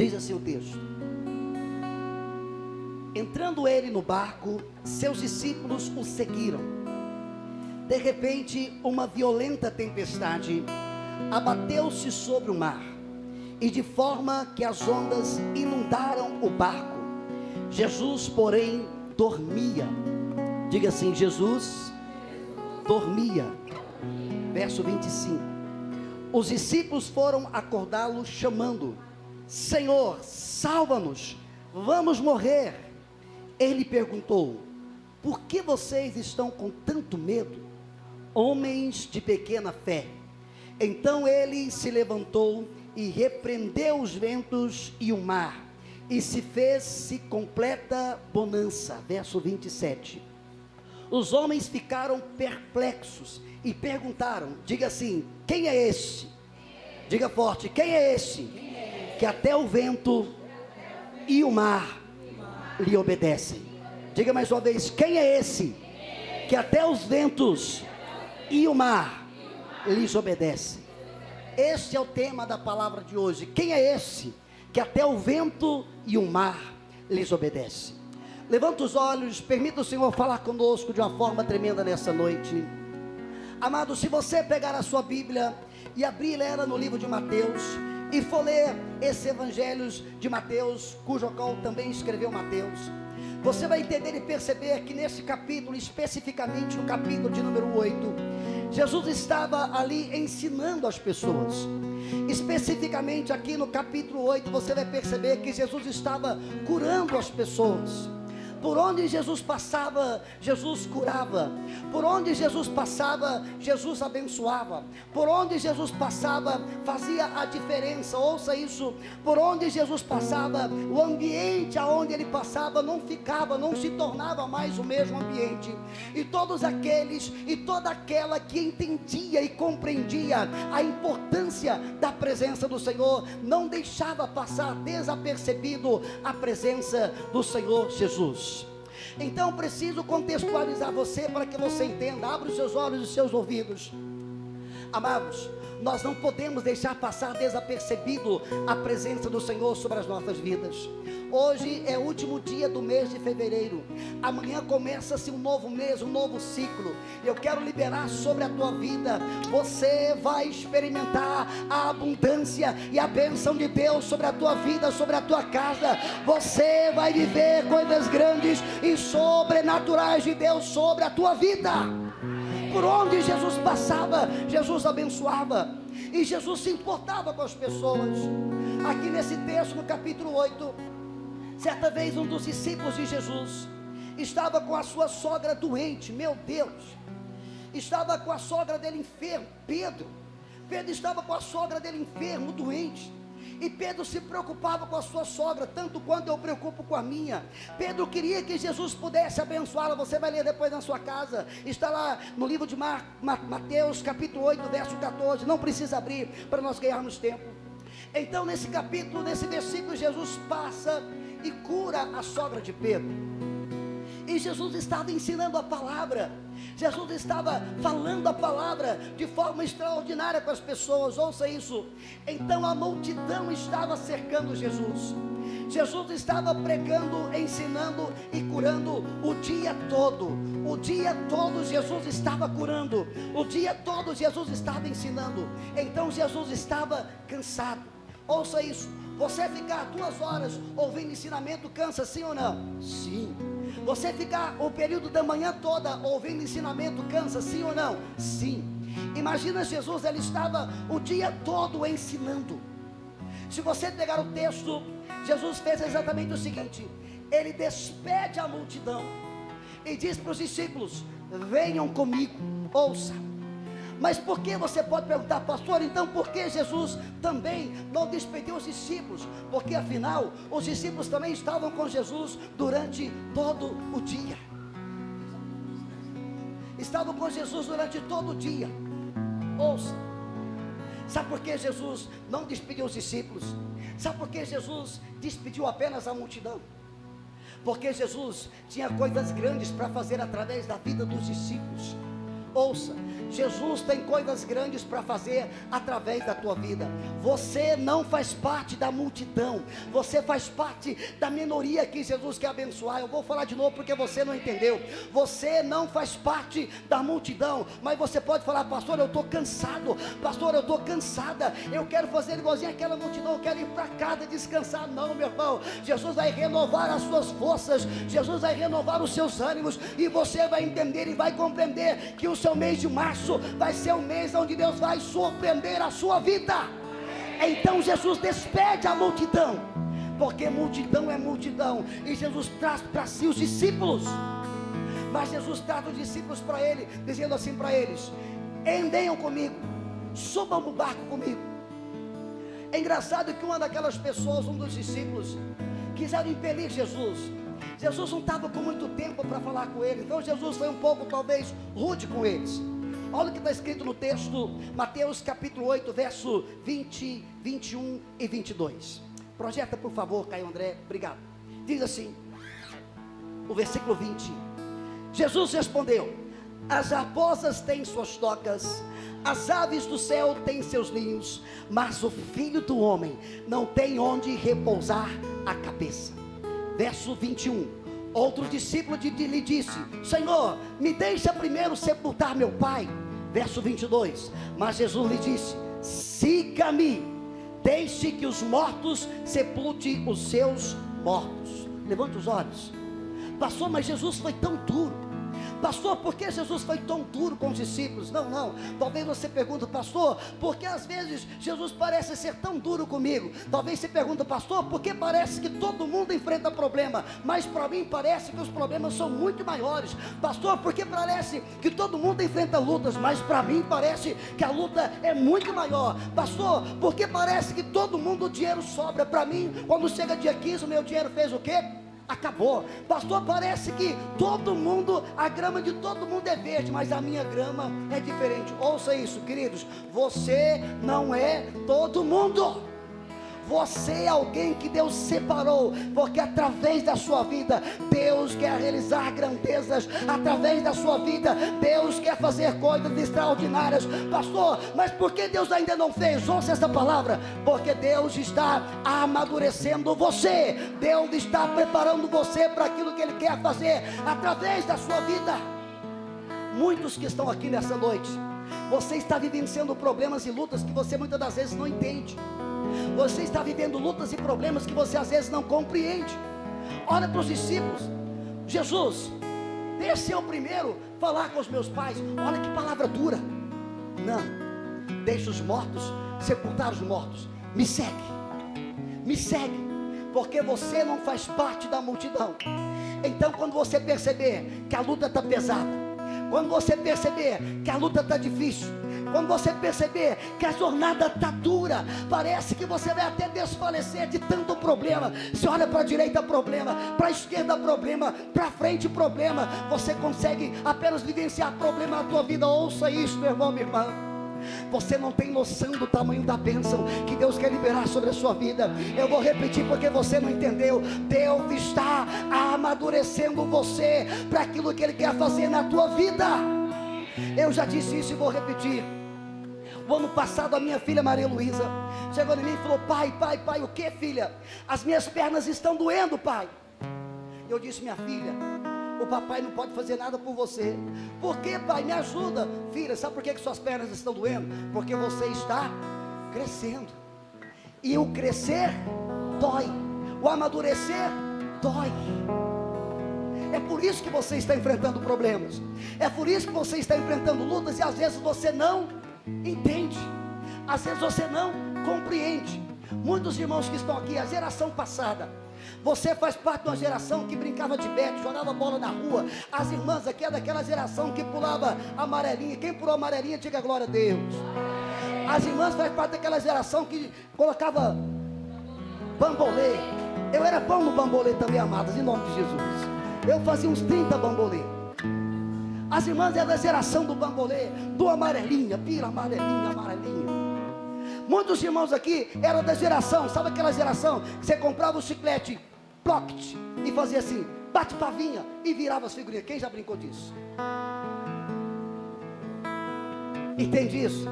Diz assim o texto: entrando ele no barco, seus discípulos o seguiram. De repente, uma violenta tempestade abateu-se sobre o mar, e de forma que as ondas inundaram o barco. Jesus, porém, dormia. Diga assim: Jesus dormia. Verso 25. Os discípulos foram acordá-lo chamando: Senhor, salva-nos, vamos morrer. Ele perguntou: por que vocês estão com tanto medo, homens de pequena fé? Então ele se levantou e repreendeu os ventos e o mar, e se fez-se completa bonança. Verso 27. Os homens ficaram perplexos e perguntaram, diga assim: quem é esse? Diga forte: quem é esse? Que até o vento e o mar lhe obedecem. Diga mais uma vez: quem é esse? Que até os ventos e o mar lhes obedecem. Este é o tema da palavra de hoje. Quem é esse? Que até o vento e o mar lhes obedecem. Levanta os olhos, permita o Senhor falar conosco de uma forma tremenda nessa noite. Amado, se você pegar a sua Bíblia e abrir ela no livro de Mateus, e for ler esse Evangelho de Mateus, cujo qual também escreveu Mateus, você vai entender e perceber que nesse capítulo, especificamente no capítulo de número 8, Jesus estava ali ensinando as pessoas. Especificamente aqui no capítulo 8, você vai perceber que Jesus estava curando as pessoas. Por onde Jesus passava, Jesus curava. Por onde Jesus passava, Jesus abençoava. Por onde Jesus passava, fazia a diferença. Ouça isso: por onde Jesus passava, o ambiente aonde ele passava não ficava, não se tornava mais o mesmo ambiente. E todos aqueles e toda aquela que entendia e compreendia a importância da presença do Senhor, não deixava passar desapercebido a presença do Senhor Jesus. Então preciso contextualizar você para que você entenda. Abra os seus olhos e os seus ouvidos. Amados, nós não podemos deixar passar desapercebido a presença do Senhor sobre as nossas vidas. Hoje é o último dia do mês de fevereiro. Amanhã começa-se um novo mês, um novo ciclo. Eu quero liberar sobre a tua vida. Você vai experimentar a abundância e a bênção de Deus sobre a tua vida, sobre a tua casa. Você vai viver coisas grandes e sobrenaturais de Deus sobre a tua vida. Por onde Jesus passava, Jesus abençoava. E Jesus se importava com as pessoas. Aqui nesse texto, no capítulo 8, certa vez um dos discípulos de Jesus estava com a sua sogra doente. Meu Deus, estava com a sogra dele enfermo. Pedro estava com a sogra dele enfermo, doente. E Pedro se preocupava com a sua sogra, tanto quanto eu preocupo com a minha. Pedro queria que Jesus pudesse abençoá-la. Você vai ler depois na sua casa. Está lá no livro de Mateus, capítulo 8, verso 14. Não precisa abrir para nós ganharmos tempo. Então nesse capítulo, nesse versículo, Jesus passa e cura a sogra de Pedro. E Jesus estava ensinando a palavra. Jesus estava falando a palavra de forma extraordinária com as pessoas. Ouça isso. Então a multidão estava cercando Jesus. Jesus estava pregando, ensinando e curando o dia todo. O dia todo Jesus estava curando. O dia todo Jesus estava ensinando. Então Jesus estava cansado. Ouça isso. Você ficar 2 horas ouvindo ensinamento cansa, sim ou não? Sim. Você ficar o período da manhã toda ouvindo ensinamento cansa, sim ou não? Sim. Imagina Jesus, ele estava o dia todo ensinando. Se você pegar o texto, Jesus fez exatamente o seguinte: ele despede a multidão e diz para os discípulos: venham comigo. Ouça. Mas por que, você pode perguntar, pastor, então por que Jesus também não despediu os discípulos? Porque afinal, os discípulos também estavam com Jesus durante todo o dia. Estavam com Jesus durante todo o dia. Ouça. Sabe por que Jesus não despediu os discípulos? Sabe por que Jesus despediu apenas a multidão? Porque Jesus tinha coisas grandes para fazer através da vida dos discípulos. Ouça, Jesus tem coisas grandes para fazer através da tua vida. Você não faz parte da multidão, você faz parte da minoria que Jesus quer abençoar. Eu vou falar de novo porque você não entendeu. Você não faz parte da multidão, mas você pode falar: pastor, eu estou cansado, pastor, eu estou cansada, eu quero fazer igualzinho aquela multidão, eu quero ir para casa descansar. Não, meu irmão, Jesus vai renovar as suas forças, Jesus vai renovar os seus ânimos, e você vai entender e vai compreender que o seu mês de março vai ser o mês onde Deus vai surpreender a sua vida. Então Jesus despede a multidão, porque multidão é multidão, e Jesus traz para si os discípulos. Mas Jesus traz os discípulos para ele, dizendo assim para eles: venham comigo, subam no barco comigo. É engraçado que uma daquelas pessoas, um dos discípulos, quiseram impelir Jesus. Jesus não estava com muito tempo para falar com ele, então Jesus foi um pouco talvez rude com eles. Olha o que está escrito no texto, Mateus capítulo 8, verso 20, 21 e 22. Projeta por favor, Caio André, obrigado. Diz assim, o versículo 20: Jesus respondeu: as raposas têm suas tocas, as aves do céu têm seus ninhos, mas o Filho do Homem não tem onde repousar a cabeça. Verso 21, outro discípulo lhe disse: Senhor, me deixa primeiro sepultar meu pai. Verso 22, mas Jesus lhe disse: siga-me, deixe que os mortos sepulte os seus mortos. Levante os olhos. Pastor, mas Jesus foi tão duro. Pastor, por que Jesus foi tão duro com os discípulos? Não, talvez você pergunte: pastor, por que às vezes Jesus parece ser tão duro comigo? Talvez você pergunte: pastor, por que parece que todo mundo enfrenta problema, mas para mim parece que os problemas são muito maiores? Pastor, por que parece que todo mundo enfrenta lutas, mas para mim parece que a luta é muito maior? Pastor, por que parece que todo mundo o dinheiro sobra? Para mim, quando chega dia 15, o meu dinheiro fez o quê? Acabou. Pastor, parece que todo mundo, a grama de todo mundo é verde, mas a minha grama é diferente. Ouça isso, queridos: você não é todo mundo. Você é alguém que Deus separou, porque através da sua vida Deus quer realizar grandezas. Através da sua vida Deus quer fazer coisas extraordinárias. Pastor, mas por que Deus ainda não fez? Ouça essa palavra: porque Deus está amadurecendo você. Deus está preparando você para aquilo que Ele quer fazer através da sua vida. Muitos que estão aqui nessa noite, você está vivenciando problemas e lutas que você muitas das vezes não entende. Você está vivendo lutas e problemas que você às vezes não compreende. Olha para os discípulos: Jesus, deixa eu primeiro falar com os meus pais. Olha que palavra dura. Não, deixa os mortos sepultar os mortos. Me segue, porque você não faz parte da multidão. Então quando você perceber que a luta está pesada, quando você perceber que a luta está difícil, quando você perceber que a jornada está dura, parece que você vai até desfalecer de tanto problema. Você olha para a direita, problema, para a esquerda, problema, para frente, problema. Você consegue apenas vivenciar problema na tua vida. Ouça isso, meu irmão, minha irmã: você não tem noção do tamanho da bênção que Deus quer liberar sobre a sua vida. Eu vou repetir porque você não entendeu. Deus está amadurecendo você para aquilo que Ele quer fazer na tua vida. Eu já disse isso e vou repetir. O ano passado a minha filha Maria Luísa chegou em mim e falou: pai, o que, filha? As minhas pernas estão doendo, pai. Eu disse: minha filha, o papai não pode fazer nada por você. Por que, pai? Me ajuda. Filha, sabe por que suas pernas estão doendo? Porque você está crescendo, e o crescer dói, o amadurecer dói. É por isso que você está enfrentando problemas, é por isso que você está enfrentando lutas, e às vezes você não entende, às vezes você não compreende. Muitos irmãos que estão aqui, a geração passada, você faz parte de uma geração que brincava de bete, jogava bola na rua. As irmãs aqui é daquela geração que pulava amarelinha. Quem pulou amarelinha, diga glória a Deus. As irmãs faz parte daquela geração que colocava bambolê. Eu era bom no bambolê também, amadas, em nome de Jesus. Eu fazia uns 30 bambolê. As irmãs é da geração do bambolê, do amarelinha, pira amarelinha, amarelinha. Muitos irmãos aqui eram da geração, sabe aquela geração que você comprava o chiclete Pocket e fazia assim, bate pavinha e virava as figurinhas. Quem já brincou disso? Entende isso?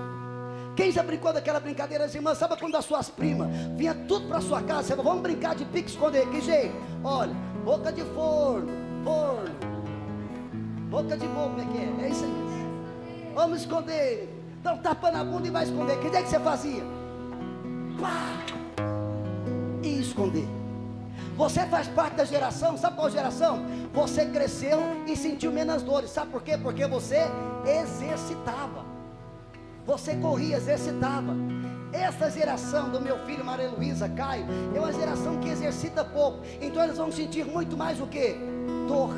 Quem já brincou daquela brincadeira, as irmãs, sabe quando as suas primas vinha tudo para sua casa, você falou, vamos brincar de pique esconder, que jeito? Olha, boca de forno, boca de boca, como é que é? É isso aí. Vamos esconder. Então tapa na bunda e vai esconder. Que jeito que você fazia? Pá! E esconder. Você faz parte da geração, sabe qual geração? Você cresceu e sentiu menos dores, sabe por quê? Porque você exercitava. Você corria, exercitava. Essa geração do meu filho Maria Luísa, Caio, é uma geração que exercita pouco. Então eles vão sentir muito mais o que? Dor.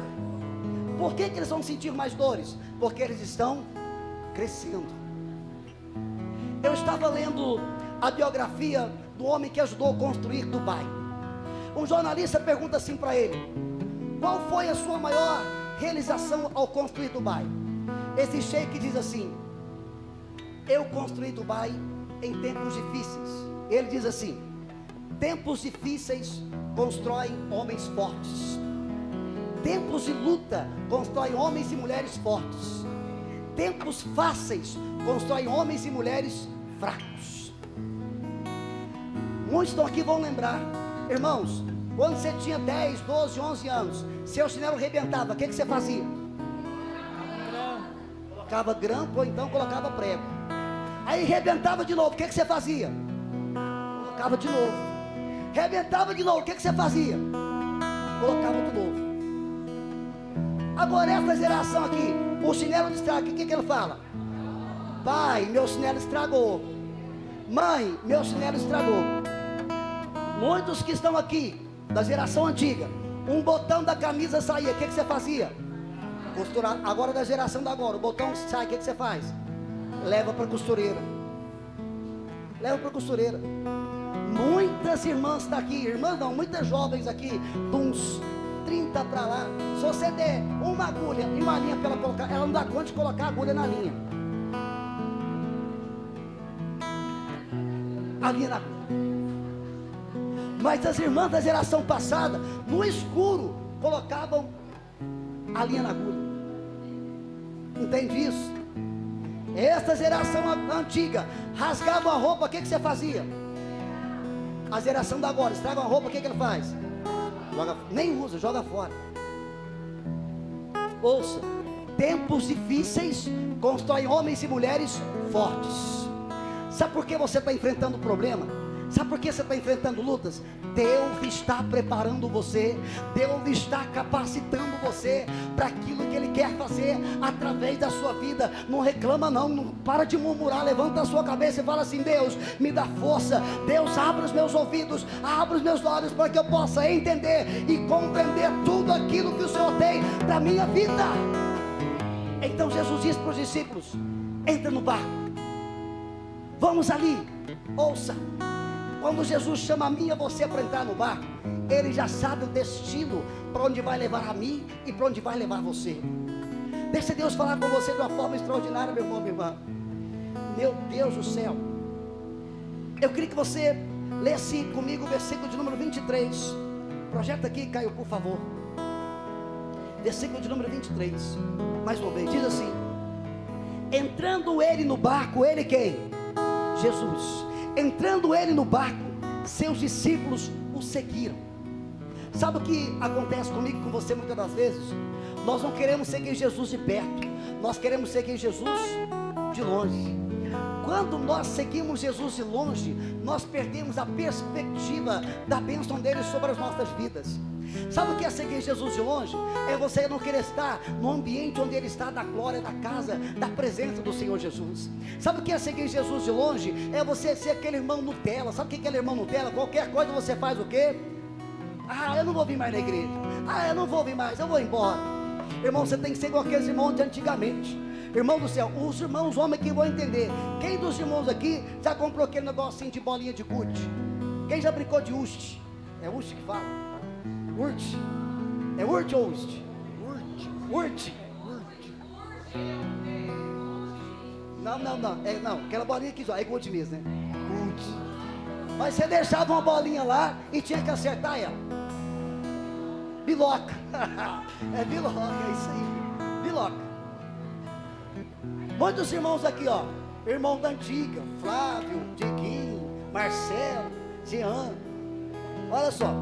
Por que eles vão sentir mais dores? Porque eles estão crescendo. Eu estava lendo a biografia do homem que ajudou a construir Dubai. Um jornalista pergunta assim para ele: qual foi a sua maior realização ao construir Dubai? Esse sheik diz assim: eu construí Dubai em tempos difíceis. Ele diz assim: tempos difíceis constroem homens fortes. Tempos de luta constroem homens e mulheres fortes. Tempos fáceis constroem homens e mulheres fracos. Muitos estão aqui vão lembrar, irmãos, quando você tinha 10, 12, 11 anos, seu chinelo arrebentava, o que você fazia? Colocava grampo ou então colocava prego. Aí arrebentava de novo, o que você fazia? Colocava de novo. Arrebentava de novo, o que você fazia? Colocava de novo. Agora essa geração aqui, o chinelo estraga, o que ele fala? Pai, meu chinelo estragou. Mãe, meu chinelo estragou. Muitos que estão aqui, da geração antiga, um botão da camisa saía, o que você fazia? Costurar. Agora da geração da agora, o botão sai, o que você faz? Leva para a costureira. Leva para a costureira. Muitas irmãs estão aqui, irmãs não, muitas jovens aqui, de uns 30 para lá. Se você der uma agulha e uma linha para ela colocar, ela não dá conta de colocar a agulha na linha. A linha na agulha. Mas as irmãs da geração passada, no escuro, colocavam a linha na agulha. Entende isso? Essa geração antiga rasgava a roupa, o que você fazia? A geração da agora estraga a roupa, o que ele faz? Nem usa, joga fora. Ouça, tempos difíceis constroem homens e mulheres fortes. Sabe por que você está enfrentando problema? Sabe por que você está enfrentando lutas? Deus está preparando você. Deus está capacitando você para aquilo que Ele quer fazer através da sua vida. Não reclama não, não para de murmurar. Levanta a sua cabeça e fala assim: Deus, me dá força. Deus, abre os meus ouvidos, abre os meus olhos para que eu possa entender e compreender tudo aquilo que o Senhor tem para a minha vida. Então Jesus disse para os discípulos: entra no barco, vamos ali. Ouça, quando Jesus chama a mim e a você para entrar no barco, Ele já sabe o destino para onde vai levar a mim e para onde vai levar você. Deixa Deus falar com você de uma forma extraordinária, meu irmão, minha irmã. Meu Deus do céu, eu queria que você lesse comigo o versículo de número 23. Projeta aqui, Caio, por favor. Versículo de número 23. Mais uma vez, diz assim: entrando ele no barco, ele quem? Jesus. Entrando ele no barco, seus discípulos o seguiram. Sabe o que acontece comigo e com você muitas das vezes? Nós não queremos seguir Jesus de perto, nós queremos seguir Jesus de longe. Quando nós seguimos Jesus de longe, nós perdemos a perspectiva da bênção dele sobre as nossas vidas. Sabe o que é seguir Jesus de longe? É você não querer estar no ambiente onde Ele está, da glória, da casa, da presença do Senhor Jesus. Sabe o que é seguir Jesus de longe? É você ser aquele irmão Nutella. Sabe o que é aquele irmão Nutella? Qualquer coisa você faz o quê? Ah, eu não vou vir mais na igreja. Ah, eu não vou vir mais, eu vou embora. Irmão, você tem que ser igual aqueles irmãos de antigamente. Irmão do céu, os irmãos homens que vão entender. Quem dos irmãos aqui já comprou aquele negocinho de bolinha de gude? Quem já brincou de Ust? É Ust que fala? Urt. É Urt ou Ust? Urt. Não. Não, aquela bolinha aqui, é Gude mesmo, né? Gude. Mas você deixava uma bolinha lá e tinha que acertar ela. Biloca. É biloca, é isso aí. Biloca. Muitos irmãos aqui, ó, irmão da antiga, Flávio, Diguinho, Marcelo, Jean. Olha só,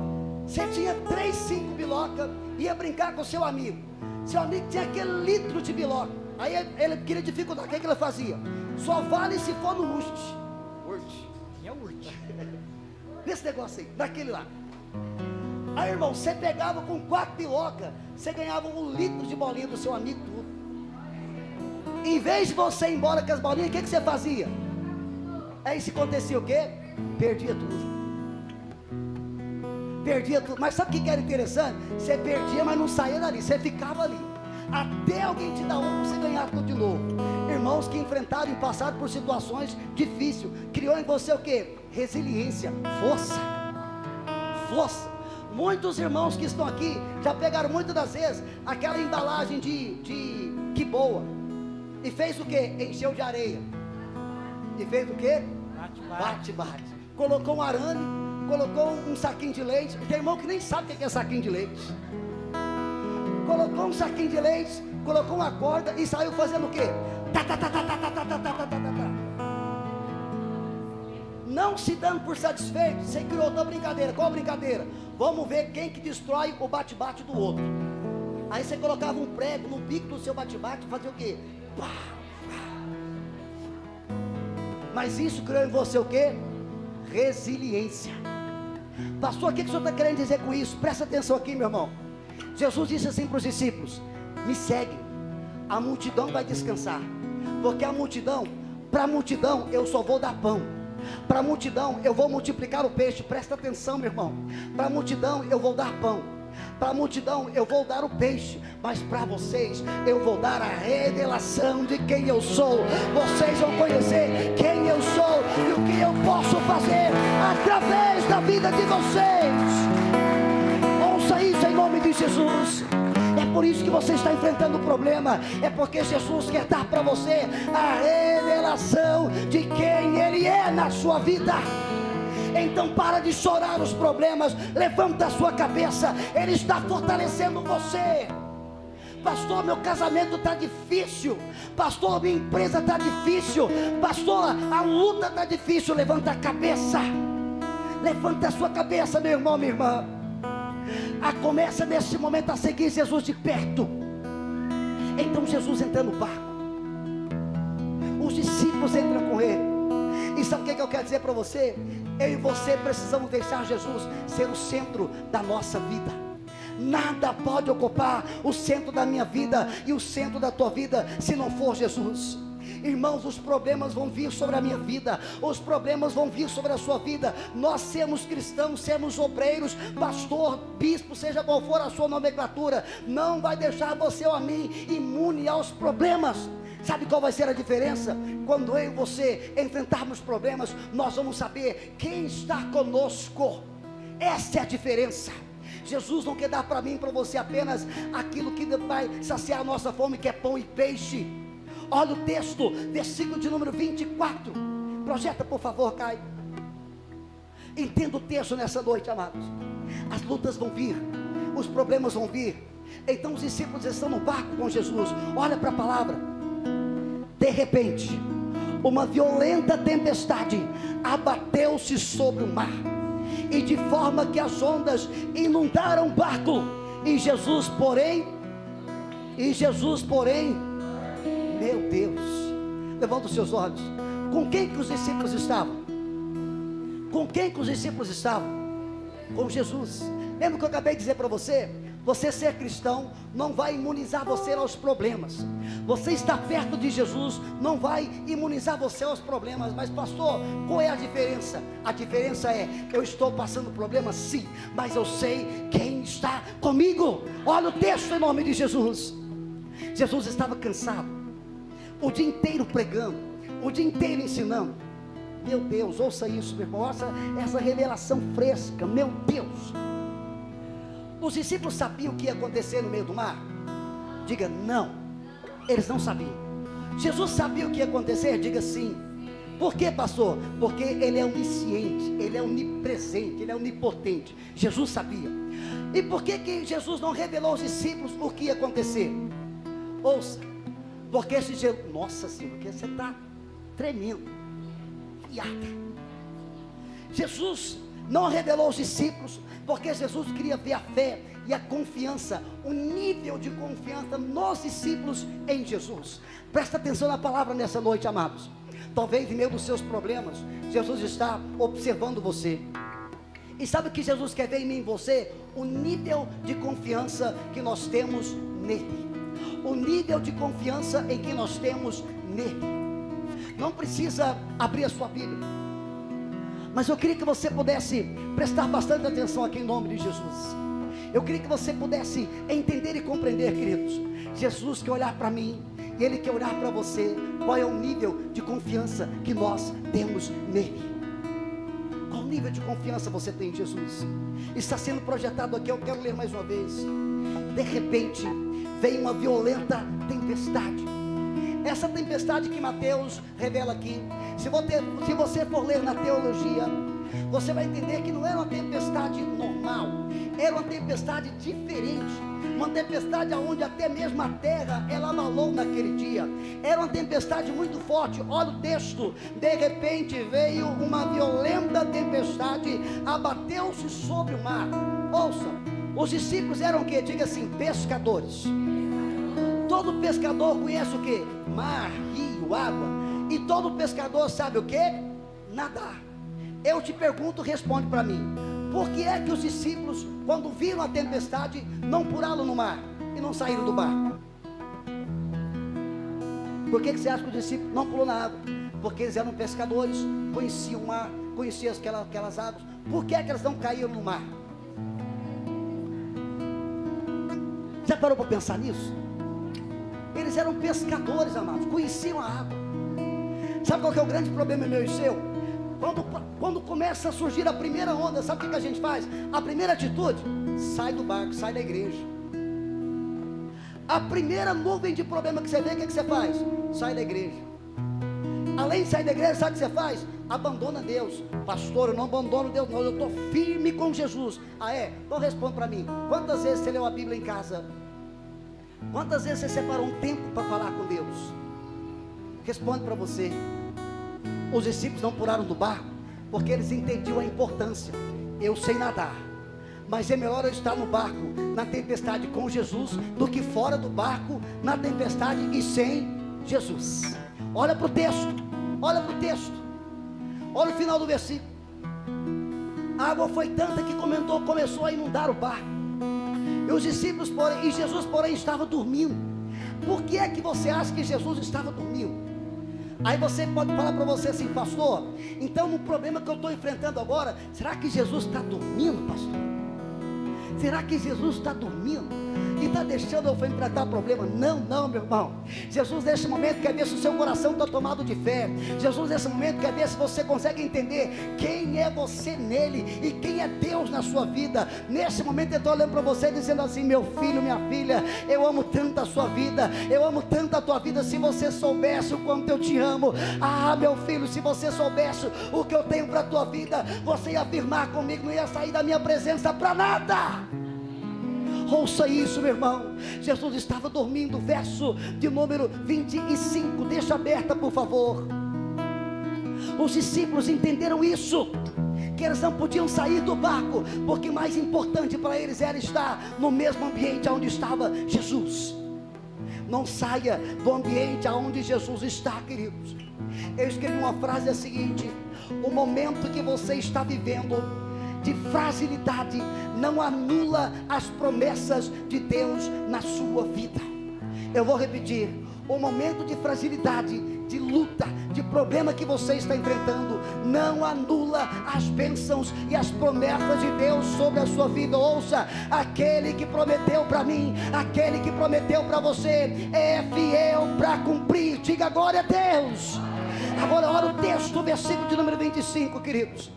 você tinha 3, 5 bilocas, ia brincar com seu amigo. Seu amigo tinha aquele litro de biloca. Aí ele queria dificultar, o que ele fazia? Só vale se for no Urt. É o Urt. Nesse negócio aí, naquele lá. Aí, irmão, você pegava com 4 bilocas, você ganhava 1 litro de bolinha do seu amigo tudo. Em vez de você ir embora com as bolinhas, o que você fazia? Aí se acontecia o quê? Perdia tudo. Perdia tudo. Mas sabe o que era interessante? Você perdia, mas não saía dali, você ficava ali, até alguém te dar um, você ganhar tudo de novo. Irmãos que enfrentaram e passaram por situações difíceis, criou em você o quê? Resiliência, força. Muitos irmãos que estão aqui já pegaram muitas das vezes aquela embalagem de que boa, e fez o quê? Encheu de areia. E fez o quê? Bate. Colocou um arame, colocou um saquinho de leite. Tem irmão que nem sabe o que é saquinho de leite. Colocou um saquinho de leite, colocou uma corda e saiu fazendo o quê? Não se dando por satisfeito, você criou outra brincadeira. Qual brincadeira? Vamos ver quem que destrói o bate-bate do outro. Aí você colocava um prego no bico do seu bate-bate e fazia o quê? Pá. Mas isso criou em você o quê? Resiliência. Pastor, o que o senhor está querendo dizer com isso? Presta atenção aqui, meu irmão. Jesus disse assim para os discípulos: me segue, a multidão vai descansar. Porque a multidão, para a multidão eu só vou dar pão, para a multidão eu vou multiplicar o peixe. Presta atenção, meu irmão. Para a multidão eu vou dar pão, para a multidão eu vou dar o peixe, mas para vocês eu vou dar a revelação de quem eu sou. Vocês vão conhecer quem eu sou e o que eu posso fazer através da vida de vocês. Ouça isso em nome de Jesus. É por isso que você está enfrentando o problema. É porque Jesus quer dar para você a revelação de quem Ele é na sua vida. Então para de chorar os problemas, levanta a sua cabeça. Ele está fortalecendo você. Pastor, meu casamento está difícil. Pastor, minha empresa está difícil. Pastor, a luta está difícil. Levanta a cabeça. Levanta a sua cabeça, meu irmão, minha irmã. Começa nesse momento a seguir Jesus de perto. Então Jesus entra no barco, os discípulos entram com ele. E sabe o que eu quero dizer para você? Eu e você precisamos deixar Jesus ser o centro da nossa vida. Nada pode ocupar o centro da minha vida e o centro da tua vida se não for Jesus. Irmãos, os problemas vão vir sobre a minha vida, os problemas vão vir sobre a sua vida. Nós sermos cristãos, sermos obreiros, pastor, bispo, seja qual for a sua nomenclatura, não vai deixar você ou a mim imune aos problemas. Sabe qual vai ser a diferença? Quando eu e você enfrentarmos problemas, nós vamos saber quem está conosco. Essa é a diferença. Jesus não quer dar para mim e para você apenas aquilo que vai saciar a nossa fome, que é pão e peixe. Olha o texto, versículo de número 24. Projeta, por favor, Caio. Entenda o texto nessa noite, amados. As lutas vão vir, os problemas vão vir. Então os discípulos estão no barco com Jesus. Olha para a palavra. De repente, uma violenta tempestade abateu-se sobre o mar, e de forma que as ondas inundaram o barco. E Jesus, porém, meu Deus, levanta os seus olhos. Com quem que os discípulos estavam? Com quem que os discípulos estavam? Com Jesus. Lembra o que eu acabei de dizer para você? Você ser cristão não vai imunizar você aos problemas. Você estar perto de Jesus não vai imunizar você aos problemas. Mas pastor, qual é a diferença? A diferença é, eu estou passando problema sim, mas eu sei quem está comigo. Olha o texto em nome de Jesus. Jesus estava cansado, o dia inteiro pregando, o dia inteiro ensinando. Meu Deus, ouça isso, meu irmão, essa revelação fresca, meu Deus. Os discípulos sabiam o que ia acontecer no meio do mar? Diga não, eles não sabiam. Jesus sabia o que ia acontecer? Diga sim. Por quê, pastor? Porque Ele é onisciente, Ele é onipresente, Ele é onipotente. Jesus sabia. E por que Jesus não revelou aos discípulos o que ia acontecer? Ouça, Porque esse gelo, nossa Senhora, porque você está tremendo, fiada. Jesus não revelou aos discípulos, porque Jesus queria ver a fé e a confiança, o nível de confiança nos discípulos em Jesus. Presta atenção na palavra nessa noite, amados. Talvez em meio dos seus problemas, Jesus está observando você. E sabe o que Jesus quer ver em mim e em você? O nível de confiança que nós temos nele. O nível de confiança em que nós temos nele. Não precisa abrir a sua Bíblia, mas eu queria que você pudesse prestar bastante atenção aqui em nome de Jesus. Eu queria que você pudesse entender e compreender, queridos. Jesus quer olhar para mim, e Ele quer olhar para você. Qual é o nível de confiança que nós temos nele? Qual nível de confiança você tem em Jesus? Está sendo projetado aqui, eu quero ler mais uma vez. De repente, veio uma violenta tempestade. Essa tempestade que Mateus revela aqui, se você for ler na teologia, você vai entender que não era uma tempestade normal, era uma tempestade diferente, uma tempestade onde até mesmo a terra ela abalou naquele dia. Era uma tempestade muito forte. Olha o texto: de repente veio uma violenta tempestade, abateu-se sobre o mar. Ouça, os discípulos eram o que? Diga assim, pescadores. Todo pescador conhece o que? Mar, rio, água. E todo pescador sabe o que? Nadar. Eu te pergunto, responde para mim. Por que é que os discípulos, quando viram a tempestade, não pularam no mar e não saíram do barco? Por que você acha que os discípulos não pularam na água? Porque eles eram pescadores, conheciam o mar, conheciam aquelas águas. Por que é que eles não caíram no mar? Já parou para pensar nisso? Eles eram pescadores, amados, conheciam a água. Sabe qual que é o grande problema meu e seu? Quando começa a surgir a primeira onda, sabe o que a gente faz? A primeira atitude, sai do barco, sai da igreja. A primeira nuvem de problema que você vê, o que você faz? Sai da igreja. Além de sair da igreja, sabe o que você faz? Abandona Deus. Pastor, eu não abandono Deus não, eu estou firme com Jesus. Ah é? Então responde para mim. Quantas vezes você leu a Bíblia em casa? Quantas vezes você separou um tempo para falar com Deus? Responde para você. Os discípulos não pularam do barco, porque eles entendiam a importância. Eu sei nadar, mas é melhor eu estar no barco, na tempestade com Jesus, do que fora do barco, na tempestade e sem Jesus. Olha para o texto, olha para o texto, olha o final do versículo. A água foi tanta que começou a inundar o barco. E os discípulos, porém, e Jesus, porém, estava dormindo. Por que é que você acha que Jesus estava dormindo? Aí você pode falar para você assim, pastor, então no problema que eu estou enfrentando agora, será que Jesus está dormindo, pastor? Será que Jesus está dormindo? E está deixando eu enfrentar problema? Não, não, meu irmão. Jesus nesse momento quer ver se o seu coração está tomado de fé. Jesus nesse momento quer ver se você consegue entender quem é você nele e quem é Deus na sua vida. Nesse momento ele está olhando para você dizendo assim, meu filho, minha filha, eu amo tanto a sua vida, eu amo tanto a tua vida. Se você soubesse o quanto eu te amo, ah, meu filho, se você soubesse o que eu tenho para a tua vida, você ia afirmar comigo, não ia sair da minha presença para nada. Ouça isso, meu irmão. Jesus estava dormindo. Verso de número 25. Deixa aberta, por favor. Os discípulos entenderam isso, que eles não podiam sair do barco, porque mais importante para eles era estar no mesmo ambiente onde estava Jesus. Não saia do ambiente onde Jesus está, queridos. Eu escrevi uma frase a seguinte: o momento que você está vivendo de fragilidade não anula as promessas de Deus na sua vida. Eu vou repetir: o momento de fragilidade, de luta, de problema que você está enfrentando não anula as bênçãos e as promessas de Deus sobre a sua vida. Ouça, aquele que prometeu para mim, aquele que prometeu para você é fiel para cumprir. Diga glória a Deus. Agora olha o texto, o versículo de número 25, queridos.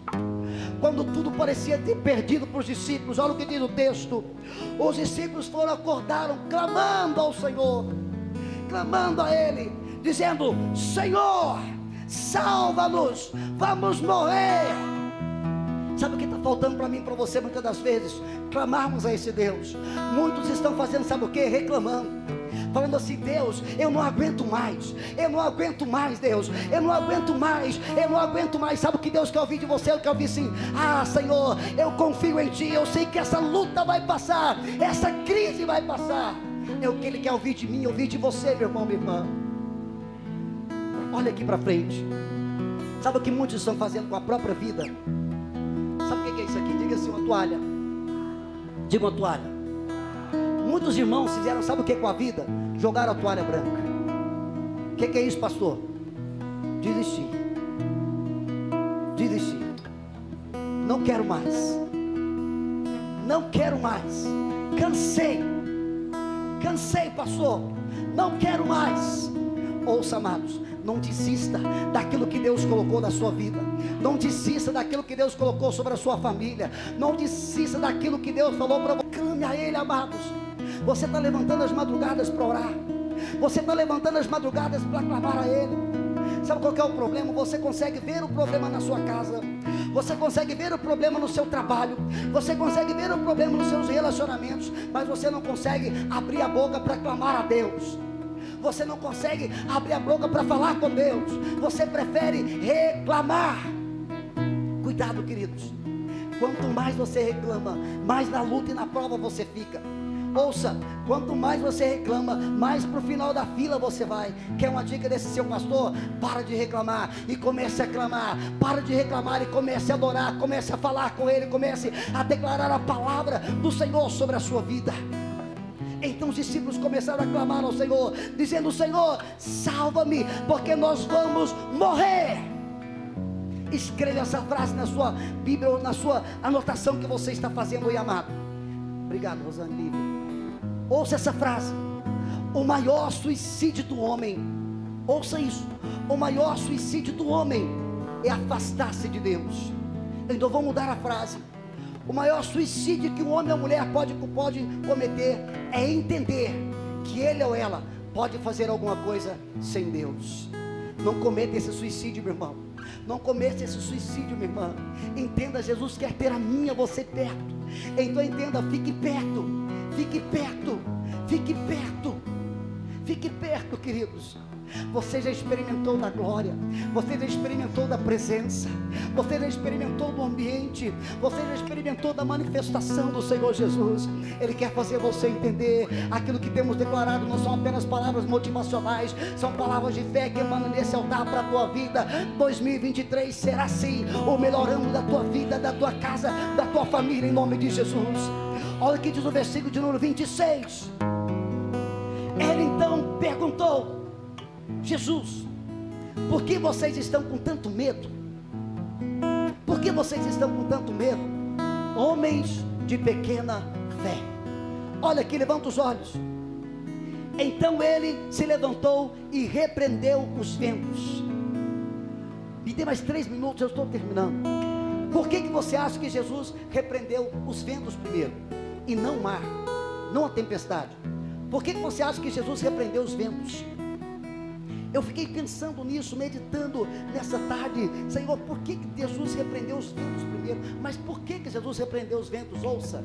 Quando tudo parecia ter perdido para os discípulos, olha o que diz o texto: os discípulos acordaram clamando ao Senhor, clamando a Ele, dizendo: Senhor, salva-nos, vamos morrer. Sabe o que está faltando para mim e para você muitas das vezes? Clamarmos a esse Deus. Muitos estão fazendo, sabe o que? Reclamando. falando assim: Deus, eu não aguento mais, eu não aguento mais, Deus, eu não aguento mais, eu não aguento mais. Sabe o que Deus quer ouvir de você? Eu quero ouvir assim: ah, Senhor, eu confio em Ti, eu sei que essa luta vai passar, essa crise vai passar. É o que Ele quer ouvir de mim, ouvir de você, meu irmão, minha irmã. Olha aqui para frente. Sabe o que muitos estão fazendo com a própria vida? Sabe o que é isso aqui? Diga assim: uma toalha. Diga: uma toalha. Muitos irmãos fizeram, sabe o que com a vida? Jogaram a toalha branca. O que é isso, pastor? Desistir. Desistir. Não quero mais. Não quero mais. Cansei. Cansei, pastor. Não quero mais. Ouça, amados, não desista daquilo que Deus colocou na sua vida. Não desista daquilo que Deus colocou sobre a sua família. Não desista daquilo que Deus falou para você. Clame a Ele, amados. Você está levantando as madrugadas para orar. Você está levantando as madrugadas para clamar a Ele. Sabe qual que é o problema? Você consegue ver o problema na sua casa. Você consegue ver o problema no seu trabalho. Você consegue ver o problema nos seus relacionamentos. Mas você não consegue abrir a boca para clamar a Deus. Você não consegue abrir a boca para falar com Deus. Você prefere reclamar. Cuidado, queridos. Quanto mais você reclama, mais na luta e na prova você fica. Ouça, quanto mais você reclama, mais para o final da fila você vai. Quer uma dica desse seu pastor? Para de reclamar e comece a clamar. Para de reclamar e comece a adorar. Comece a falar com Ele. Comece a declarar a palavra do Senhor sobre a sua vida. Então os discípulos começaram a clamar ao Senhor, dizendo: Senhor, salva-me, porque nós vamos morrer. Escreva essa frase na sua Bíblia ou na sua anotação que você está fazendo aí, amado. Obrigado, Rosane Lívia. Ouça essa frase: o maior suicídio do homem, ouça isso, o maior suicídio do homem é afastar-se de Deus. Então vamos mudar a frase. O maior suicídio que um homem ou mulher pode cometer é entender que ele ou ela pode fazer alguma coisa sem Deus. Não cometa esse suicídio, meu irmão. Não cometa esse suicídio, minha irmã. Entenda, Jesus quer ter a minha, você perto. Então entenda, fique perto. Fique perto. Fique perto. Fique perto, queridos. Você já experimentou da glória, você já experimentou da presença, você já experimentou do ambiente, você já experimentou da manifestação do Senhor Jesus. Ele quer fazer você entender aquilo que temos declarado. Não são apenas palavras motivacionais, são palavras de fé que emanam nesse altar para a tua vida. 2023 será sim o melhor ano da tua vida, da tua casa, da tua família, em nome de Jesus. Olha o que diz o versículo de número 26. Ele então perguntou: Jesus, por que vocês estão com tanto medo? Por que vocês estão com tanto medo? Homens de pequena fé. Olha aqui, levanta os olhos. Então ele se levantou e repreendeu os ventos. Me dê mais 3 minutos, eu estou terminando. Por que você acha que Jesus repreendeu os ventos primeiro e não o mar, não a tempestade? Por que você acha que Jesus repreendeu os ventos? Eu fiquei pensando nisso, meditando nessa tarde. Senhor, por que Jesus repreendeu os ventos primeiro? Mas por que Jesus repreendeu os ventos? Ouça,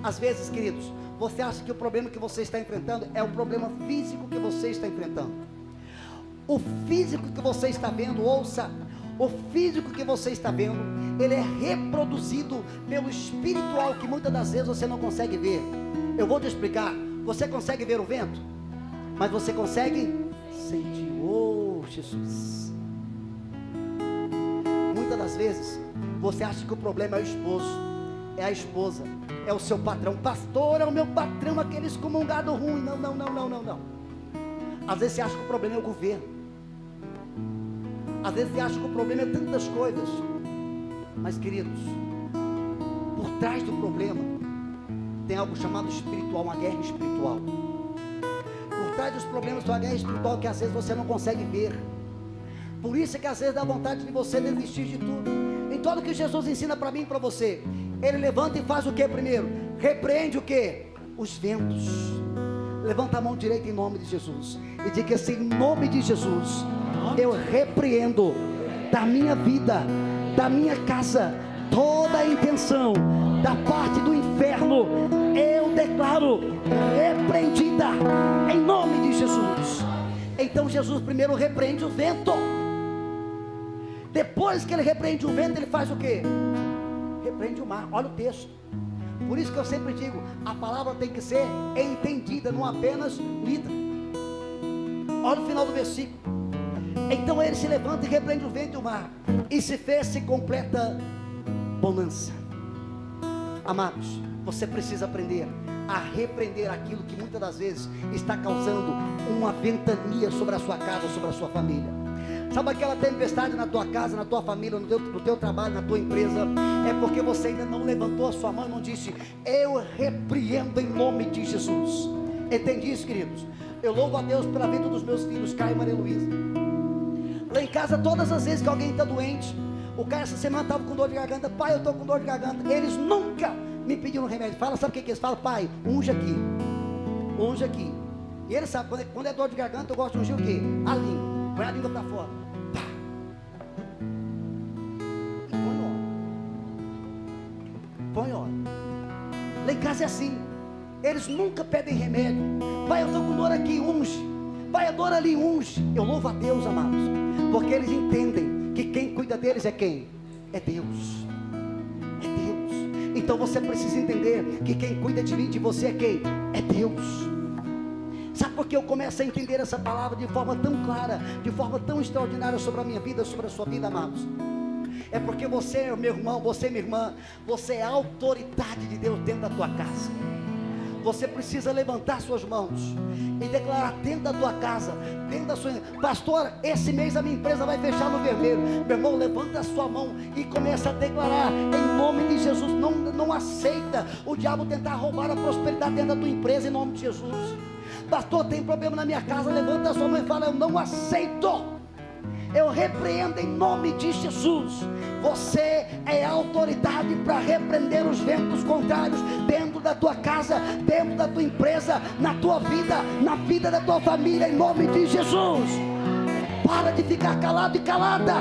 às vezes, queridos, você acha que o problema que você está enfrentando é o problema físico que você está enfrentando. O físico que você está vendo, ouça, o físico que você está vendo, ele é reproduzido pelo espiritual, que muitas das vezes você não consegue ver. Eu vou te explicar. Você consegue ver o vento, mas você consegue sentir. Oh, Jesus. Muitas das vezes você acha que o problema é o esposo, é a esposa, é o seu patrão. Pastor, é o meu patrão, aquele excomungado ruim. Não. Às vezes você acha que o problema é o governo. Às vezes você acha que o problema é tantas coisas. Mas, queridos, por trás do problema tem algo chamado espiritual, uma guerra espiritual. Por trás dos problemas tem uma guerra espiritual que às vezes você não consegue ver. Por isso é que às vezes dá vontade de você desistir de tudo. Então olha o que Jesus ensina para mim e para você. Ele levanta e faz o que primeiro? Repreende o que? Os ventos. Levanta a mão direita em nome de Jesus e diga assim: em nome de Jesus, eu repreendo da minha vida, da minha casa, toda a intenção da parte do inferno, eu declaro repreendida em nome de Jesus. Então Jesus primeiro repreende o vento. Depois que ele repreende o vento, ele faz o quê? Repreende o mar. Olha o texto. Por isso que eu sempre digo, a palavra tem que ser entendida, não apenas lida. Olha o final do versículo. Então ele se levanta e repreende o vento e o mar, e se fez-se completa bonança. Amados, você precisa aprender a repreender aquilo que muitas das vezes está causando uma ventania sobre a sua casa, sobre a sua família. Sabe aquela tempestade na tua casa, na tua família, no teu trabalho, na tua empresa? É porque você ainda não levantou a sua mão e não disse: eu repreendo em nome de Jesus. Entende isso, queridos? Eu louvo a Deus pela vida dos meus filhos, Caio e Maria Luísa. Lá em casa, todas as vezes que alguém está doente, o Caio essa semana estava com dor de garganta. Pai, eu estou com dor de garganta. Eles nunca me pediram remédio. Fala, sabe o que eles falam? Pai, unge aqui, unge aqui. E ele sabe, quando é dor de garganta, eu gosto de ungir o quê? A língua. Põe a língua para fora. Pá. E põe óleo. Põe óleo. Lá em casa é assim. Eles nunca pedem remédio. Pai, eu estou com dor aqui, unge. Pai, a dor ali, unge. Eu louvo a Deus, amados, porque eles entendem que quem cuida deles é quem? É Deus. É Deus. Então você precisa entender que quem cuida de mim, de você é quem? É Deus. Sabe por que eu começo a entender essa palavra de forma tão clara, de forma tão extraordinária sobre a minha vida, sobre a sua vida, amados? É porque você, meu irmão, você, minha irmã, você é a autoridade de Deus dentro da tua casa. Você precisa levantar suas mãos e declarar dentro da tua casa, dentro da sua... Pastor, esse mês a minha empresa vai fechar no vermelho. Meu irmão, levanta a sua mão e começa a declarar em nome de Jesus. Não aceita o diabo tentar roubar a prosperidade dentro da tua empresa, em nome de Jesus. Pastor, tem problema na minha casa, levanta a sua mão e fala: eu não aceito, eu repreendo em nome de Jesus. Você é autoridade para repreender os ventos contrários dentro da tua casa, dentro da tua empresa, na tua vida, na vida da tua família, em nome de Jesus. Para de ficar calado e calada.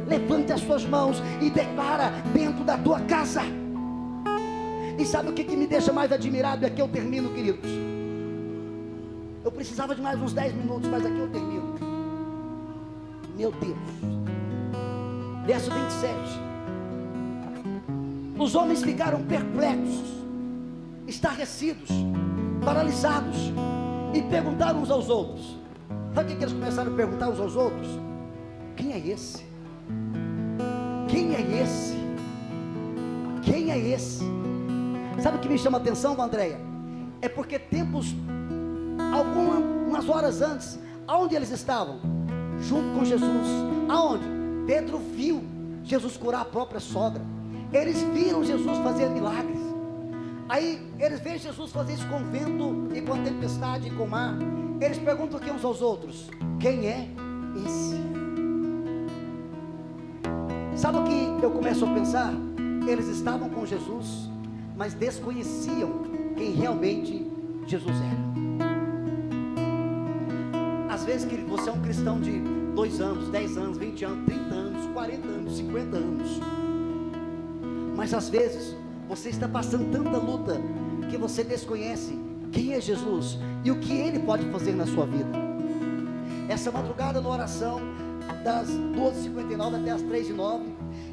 Levante as suas mãos e declara dentro da tua casa. E sabe o que me deixa mais admirado? É que eu termino, queridos. Eu precisava de mais uns 10 minutos, mas aqui eu termino. Meu Deus. Verso 27. Os homens ficaram perplexos, estarrecidos, paralisados, e perguntaram uns aos outros. Sabe o que eles começaram a perguntar uns aos outros? Quem é esse? Quem é esse? Quem é esse? Sabe o que me chama a atenção, Andréia? É porque tempos, algumas horas antes, aonde eles estavam? Junto com Jesus. Aonde? Pedro viu Jesus curar a própria sogra. Eles viram Jesus fazer milagres. Aí eles veem Jesus fazer isso com o vento e com a tempestade e com o mar. Eles perguntam aqui uns aos outros: quem é esse? Sabe o que eu começo a pensar? Eles estavam com Jesus, mas desconheciam quem realmente Jesus era. Às vezes, querido, você é um cristão de 2 anos, 10 anos, 20 anos, 30 anos, 40 anos, 50 anos. Mas às vezes, você está passando tanta luta que você desconhece quem é Jesus e o que Ele pode fazer na sua vida. Essa madrugada na oração, das 12h59 até as 3h09,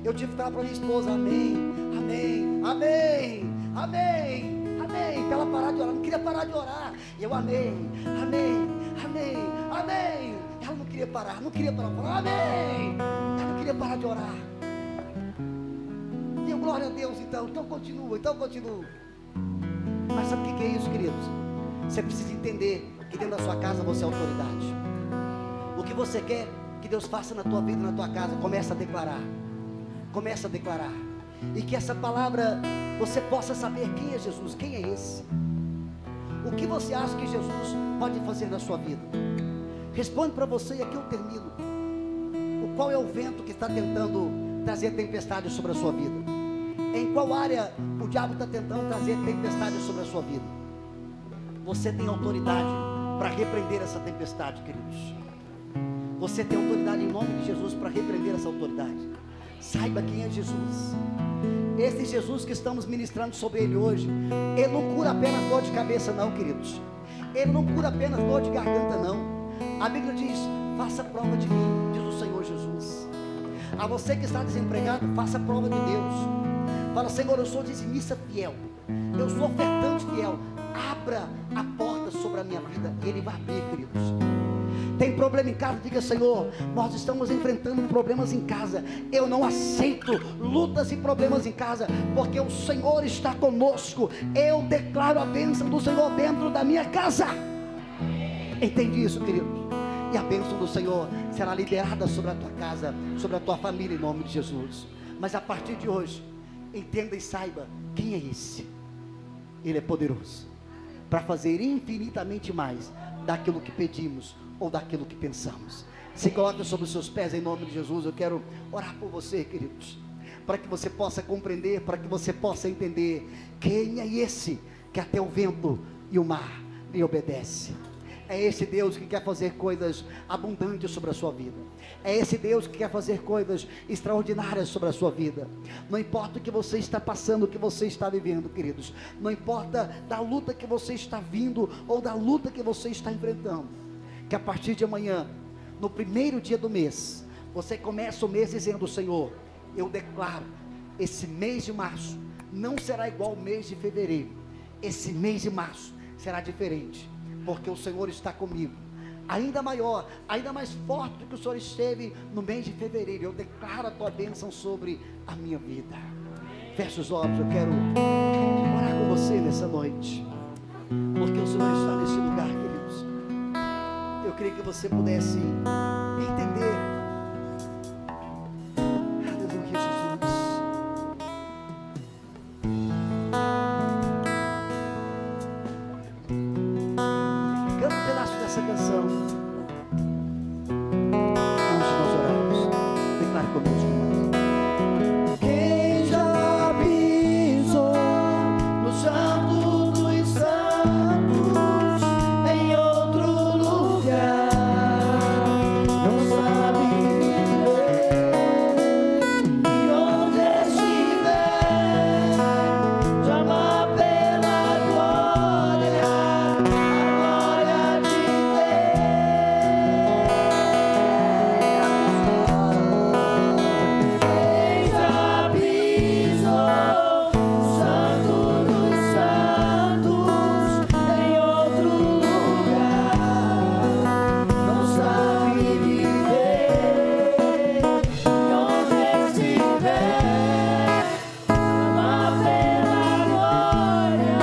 eu tive que falar para minha esposa: amém, amém, amém, amém, amém, para ela parar de orar. Não queria parar de orar. E eu amém, amém, amém, amém. Ela não queria parar, não queria parar. Falou, amém. Ela não queria parar de orar. E eu, glória a Deus, então continua. Mas sabe o que é isso, queridos? Você precisa entender que dentro da sua casa você é autoridade. O que você quer que Deus faça na tua vida, na tua casa, começa a declarar. Começa a declarar. E que essa palavra você possa saber quem é Jesus, quem é esse. O que você acha que Jesus pode fazer na sua vida? Responde para você e aqui eu termino. Qual é o vento que está tentando trazer tempestade sobre a sua vida? Em qual área o diabo está tentando trazer tempestade sobre a sua vida? Você tem autoridade para repreender essa tempestade, queridos. Você tem autoridade em nome de Jesus para repreender essa autoridade. saiba quem é Jesus. Esse Jesus que estamos ministrando sobre ele hoje, ele não cura apenas dor de cabeça não, queridos. Ele não cura apenas dor de garganta não. A Bíblia diz: faça prova de mim, diz o Senhor Jesus. A você que está desempregado, faça prova de Deus. Fala: Senhor, eu sou dizimista fiel, eu sou ofertante fiel, abra a porta sobre a minha vida. Ele vai abrir, queridos. Tem problema em casa, diga: Senhor, nós estamos enfrentando problemas em casa, eu não aceito lutas e problemas em casa, porque o Senhor está conosco. Eu declaro a bênção do Senhor dentro da minha casa. Entende isso, querido? E a bênção do Senhor será liberada sobre a tua casa, sobre a tua família, em nome de Jesus. Mas a partir de hoje, entenda e saiba quem é esse. Ele é poderoso para fazer infinitamente mais daquilo que pedimos ou daquilo que pensamos. Se coloque sobre os seus pés em nome de Jesus. Eu quero orar por você, queridos, para que você possa compreender, para que você possa entender quem é esse que até o vento e o mar lhe obedece. É esse Deus que quer fazer coisas abundantes sobre a sua vida. É esse Deus que quer fazer coisas extraordinárias sobre a sua vida. Não importa o que você está passando, o que você está vivendo, queridos. Não importa da luta que você está vindo ou da luta que você está enfrentando. Que a partir de amanhã, no primeiro dia do mês, você começa o mês dizendo: Senhor, eu declaro, esse mês de março não será igual ao mês de fevereiro. Esse mês de março será diferente, porque o Senhor está comigo, ainda maior, ainda mais forte do que o Senhor esteve no mês de fevereiro. Eu declaro a tua bênção sobre a minha vida. Feche os olhos, eu quero orar com você nessa noite, porque o Senhor está nesse lugar, queridos. Eu queria que você pudesse entender. Aleluia, Jesus. Canta um pedaço dessa canção antes de nós orarmos. Declare conosco, irmão. Quem já pisou no santo dos santos, em outro lugar, não sabe viver. E onde estiver, chama pela glória, a glória de Deus. Quem já pisou no santo dos santos, em outro lugar, não sabe viver. E onde estiver, chama pela glória,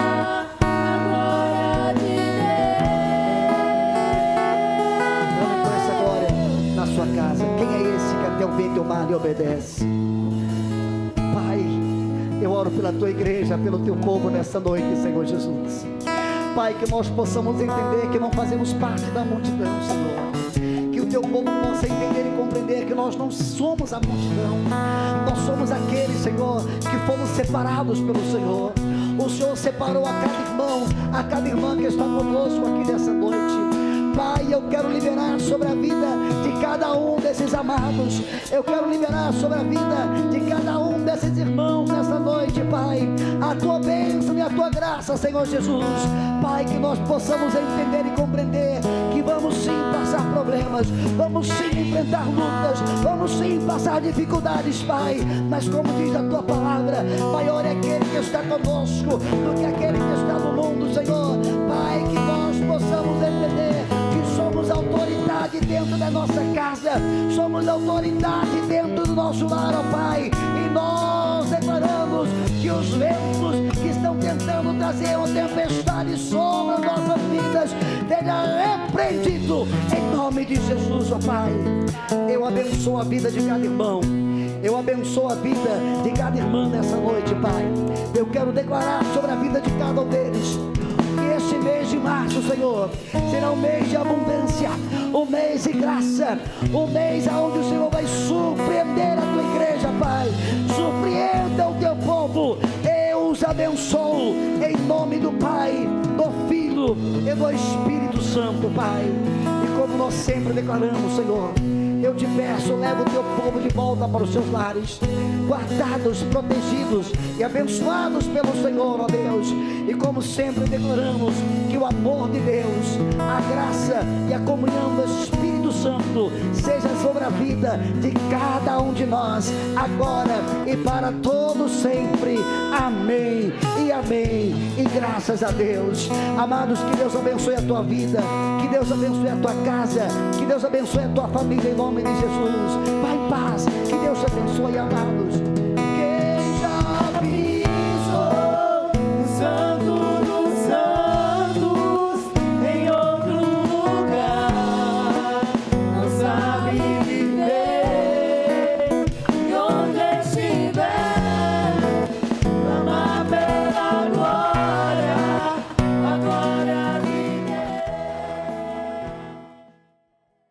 a glória de Deus. Ore por essa glória na sua casa. Quem é esse que até o vento e o mar lhe obedece? Pai, eu oro pela tua igreja, pelo teu povo nessa noite, Senhor Jesus. Pai, que nós possamos entender que não fazemos parte da multidão, Senhor. Que o teu povo possa entender e compreender que nós não somos a multidão. Nós somos aqueles, Senhor, que fomos separados pelo Senhor. O Senhor separou a cada irmão, a cada irmã que está conosco aqui nessa noite. Pai, eu quero liberar sobre a vida de cada um desses amados. Eu quero liberar sobre a vida de cada um desses irmãos nessa noite, Pai, a tua bênção e a tua graça, Senhor Jesus. Pai, que nós possamos entender e compreender que vamos sim passar problemas, vamos sim enfrentar lutas, vamos sim passar dificuldades, Pai. Mas como diz a tua palavra, maior é aquele que está conosco do que aquele que está no mundo, Senhor. Pai, que nós possamos entender que somos autoridade dentro da nossa casa, somos autoridade dentro do nosso lar, ó Pai. E nós declaramos que os ventos que estão tentando trazer uma tempestade sobre as nossas vidas seja repreendido em nome de Jesus, ó Pai. Eu abençoo a vida de cada irmão, eu abençoo a vida de cada irmã nessa noite, Pai. Eu quero declarar sobre a vida de cada um deles que este mês de março, Senhor, será um mês de abundância, um mês de graça, um mês onde o Senhor vai surpreender a tua igreja, Pai. Surpreenda o teu povo. Eu os abençoo em nome do Pai, do Filho e do Espírito Santo, Pai. E como nós sempre declaramos, Senhor, eu te peço, leva o teu povo de volta para os seus lares, guardados, protegidos e abençoados pelo Senhor, ó Deus. E como sempre declaramos que o amor de Deus, a graça e a comunhão do Espírito Santo seja sobre a vida de cada um de nós, agora e para todos sempre. Amém e amém, e graças a Deus. Amados, que Deus abençoe a tua vida, que Deus abençoe a tua casa, que Deus abençoe a tua família, em nome de Jesus. Vai em paz, que Deus te abençoe, amados.